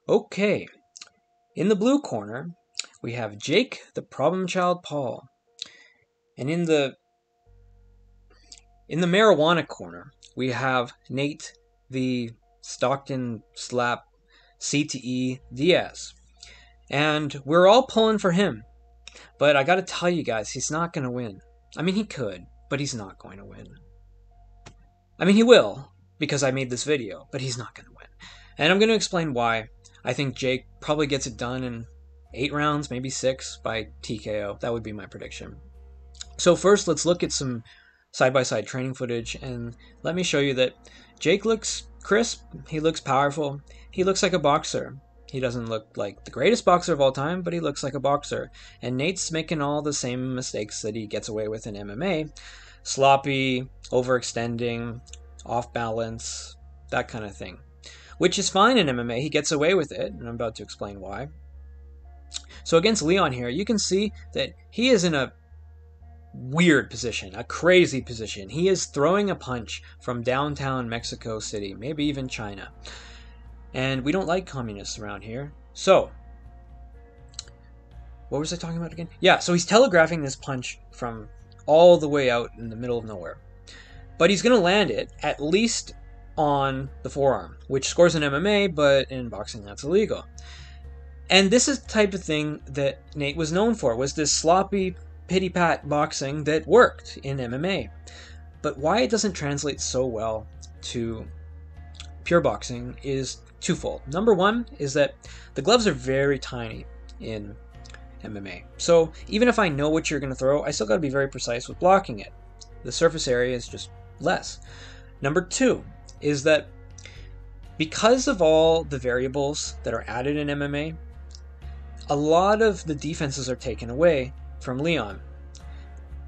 Okay, in the blue corner, we have Jake, the problem child Paul. And in the marijuana corner, we have Nate, the Stockton slap CTE Diaz. And we're all pulling for him. But I gotta tell you guys, he's not gonna win. I mean, he could, but he's not going to win. I mean, he will, because I made this video, but he's not gonna win. And I'm gonna explain why. I think Jake probably gets it done in 8 rounds, maybe 6 by TKO. That would be my prediction. So first, let's look at some side-by-side training footage, and let me show you that Jake looks crisp, he looks powerful, he looks like a boxer. He doesn't look like the greatest boxer of all time, but he looks like a boxer. And Nate's making all the same mistakes that he gets away with in MMA. Sloppy, overextending, off balance, that kind of thing. Which is fine in MMA, he gets away with it, and I'm about to explain why. So against Leon here, you can see that he is in a weird position, a crazy position. He is throwing a punch from downtown Mexico City, maybe even China. And we don't like communists around here. So, what was I talking about again? Yeah, so he's telegraphing this punch from all the way out in the middle of nowhere. But he's going to land it at least on the forearm, which scores in MMA, but in boxing that's illegal. And this is the type of thing that Nate was known for, was this sloppy, pity-pat boxing that worked in MMA. But why it doesn't translate so well to pure boxing is twofold. Number one is that the gloves are very tiny in MMA. So even if I know what you're going to throw, I still got to be very precise with blocking it. The surface area is just less. Number two is that because of all the variables that are added in MMA, a lot of the defenses are taken away from Leon.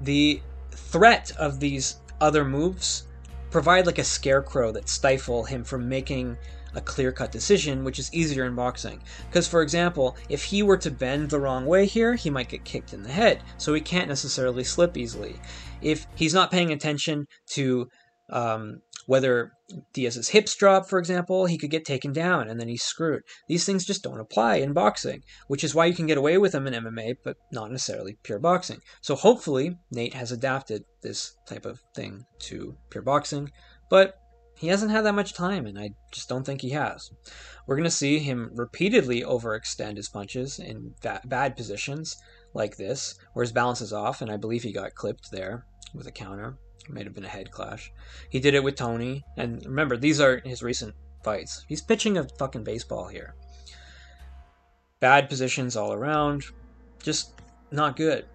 The threat of these other moves provide like a scarecrow that stifle him from making a clear-cut decision, which is easier in boxing. Because, for example, if he were to bend the wrong way here, he might get kicked in the head, so he can't necessarily slip easily. If he's not paying attention to whether Diaz's hips drop, for example, he could get taken down and then he's screwed. These things just don't apply in boxing, which is why you can get away with them in MMA, but not necessarily pure boxing. So hopefully Nate has adapted this type of thing to pure boxing, but he hasn't had that much time, and I just don't think he has. We're going to see him repeatedly overextend his punches in bad positions like this, where his balance is off, and I believe he got clipped there with a counter. It might have been a head clash. He did it with Tony, and remember, these are his recent fights. He's pitching a fucking baseball here. Bad positions all around, just not good.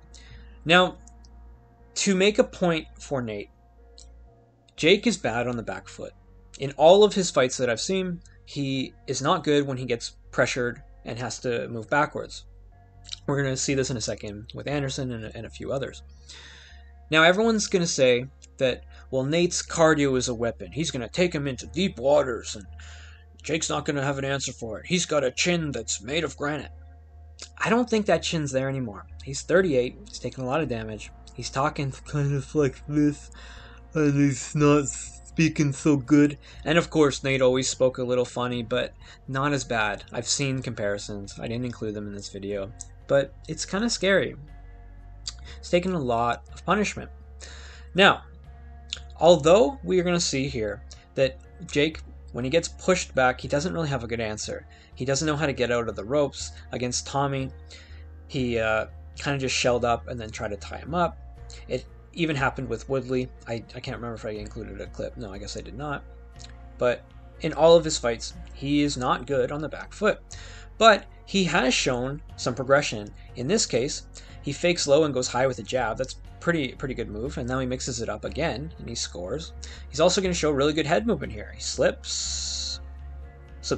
Now, to make a point for Nate, Jake is bad on the back foot. In all of his fights that I've seen, he is not good when he gets pressured and has to move backwards. We're going to see this in a second with Anderson and a few others. Now, everyone's going to say that, well, Nate's cardio is a weapon. He's going to take him into deep waters, and Jake's not going to have an answer for it. He's got a chin that's made of granite. I don't think that chin's there anymore. He's 38. He's taking a lot of damage. He's talking kind of like this, and he's not speaking so good. And of course, Nate always spoke a little funny, but not as bad. I've seen comparisons. I didn't include them in this video, but it's kind of scary. It's taken a lot of punishment. Now, although we are going to see here that Jake, when he gets pushed back, he doesn't really have a good answer. He doesn't know how to get out of the ropes. Against Tommy, he kind of just shelled up and then tried to tie him up. It even happened with Woodley. I can't remember if I included a clip. No, I guess I did not. But in all of his fights, he is not good on the back foot. But he has shown some progression. In this case, he fakes low and goes high with a jab. That's pretty good move. And now he mixes it up again and he scores. He's also going to show really good head movement here. He slips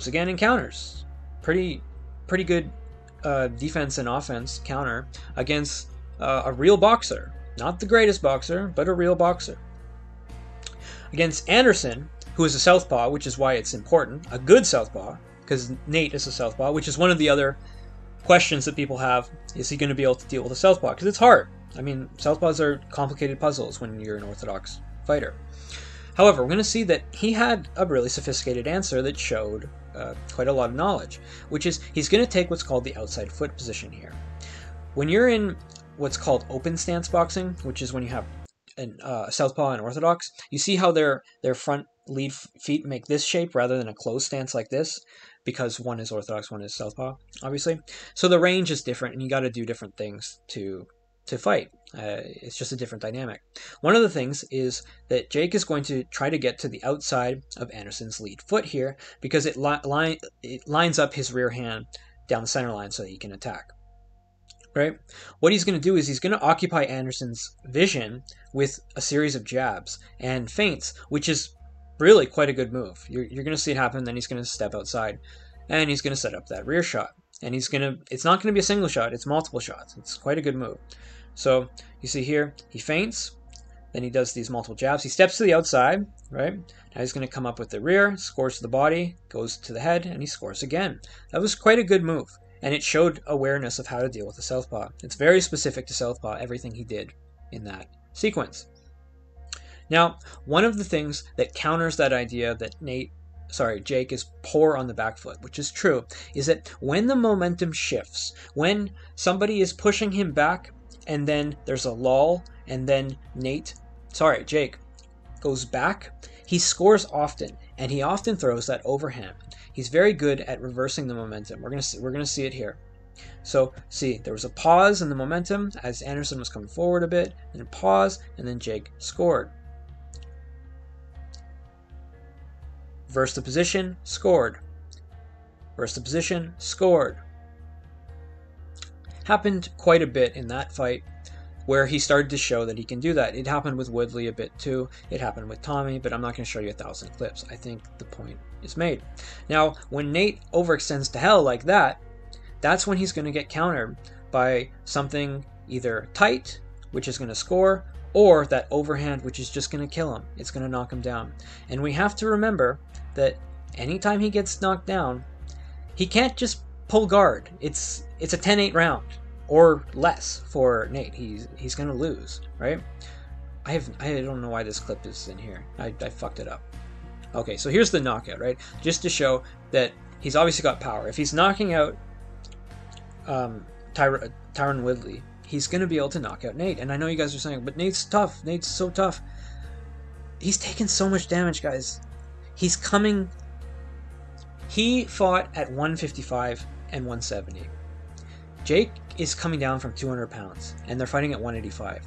again and counters. Pretty good defense and offense counter against a real boxer. Not the greatest boxer, but a real boxer. Against Anderson, who is a southpaw, which is why it's important, a good southpaw, because Nate is a southpaw, which is one of the other questions that people have. Is he going to be able to deal with a southpaw? Because it's hard. I mean, southpaws are complicated puzzles when you're an orthodox fighter. However, we're going to see that he had a really sophisticated answer that showed quite a lot of knowledge, which is he's going to take what's called the outside foot position here. When you're in what's called open stance boxing, which is when you have a southpaw and orthodox, you see how their front lead feet make this shape rather than a closed stance like this, because one is orthodox, one is southpaw, obviously. So the range is different, and you got to do different things to fight. It's just a different dynamic. One of the things is that Jake is going to try to get to the outside of Anderson's lead foot here, because it lines up his rear hand down the center line so that he can attack. Right? What he's going to do is he's going to occupy Anderson's vision with a series of jabs and feints, which is really quite a good move. You're going to see it happen, then he's going to step outside, and he's going to set up that rear shot. And it's not going to be a single shot, it's multiple shots. It's quite a good move. So you see here, he feints, then he does these multiple jabs. He steps to the outside, right? Now he's going to come up with the rear, scores to the body, goes to the head, and he scores again. That was quite a good move, and it showed awareness of how to deal with the southpaw. It's very specific to southpaw, everything he did in that sequence. Now, one of the things that counters that idea that Jake is poor on the back foot, which is true, is that when the momentum shifts, when somebody is pushing him back, and then there's a lull, and then Jake goes back, he scores often, and he often throws that overhand. He's very good at reversing the momentum. We're gonna see it here. So see, there was a pause in the momentum as Anderson was coming forward a bit, and a pause, and then Jake scored. Reverse the position, scored. Reverse the position, scored. Happened quite a bit in that fight, where he started to show that he can do that. It happened with Woodley a bit too. It happened with Tommy, but I'm not going to show you 1,000 clips. I think the point is made. Now, when Nate overextends to hell like that, that's when he's going to get countered by something either tight, which is going to score, or that overhand, which is just going to kill him. It's going to knock him down. And we have to remember that anytime he gets knocked down, he can't just pull guard. It's a 10-8 round or less for Nate. He's going to lose, right? I don't know why this clip is in here. I fucked it up. Okay, so here's the knockout, right? Just to show that he's obviously got power. If he's knocking out Tyron Woodley, he's going to be able to knock out Nate. And I know you guys are saying, but Nate's tough. Nate's so tough. He's taken so much damage, guys. He fought at 155 and 170. Jake is coming down from 200 pounds, and they're fighting at 185.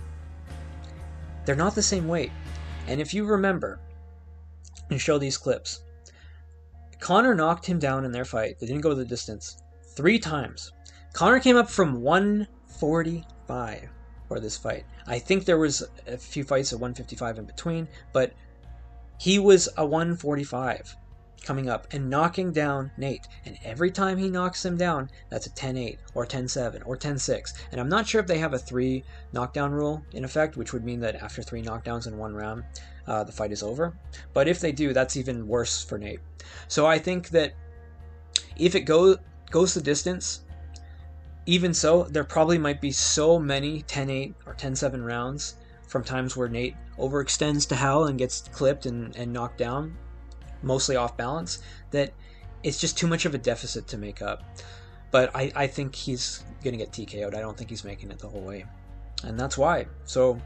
They're not the same weight. And if you remember, and show these clips, Conor knocked him down in their fight. They didn't go the distance 3 times. Conor came up from 145 for this fight. I think there was a few fights at 155 in between, but he was a 145 coming up and knocking down Nate. And every time he knocks him down, that's a 10-8 or 10-7 or 10-6. And I'm not sure if they have a 3 knockdown rule in effect, which would mean that after 3 knockdowns in 1 round, the fight is over. But if they do, that's even worse for Nate. So I think that if it goes the distance, even so, there probably might be so many 10-8 or 10-7 rounds from times where Nate overextends to hell and gets clipped and knocked down, mostly off balance, that it's just too much of a deficit to make up. But I think he's going to get TKO'd. I don't think he's making it the whole way. And that's why. So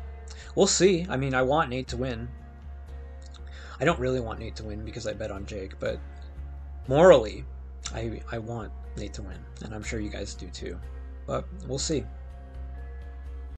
we'll see. I mean, I want Nate to win. I don't really want Nate to win because I bet on Jake, but morally, I want Nate to win. And I'm sure you guys do too. But we'll see.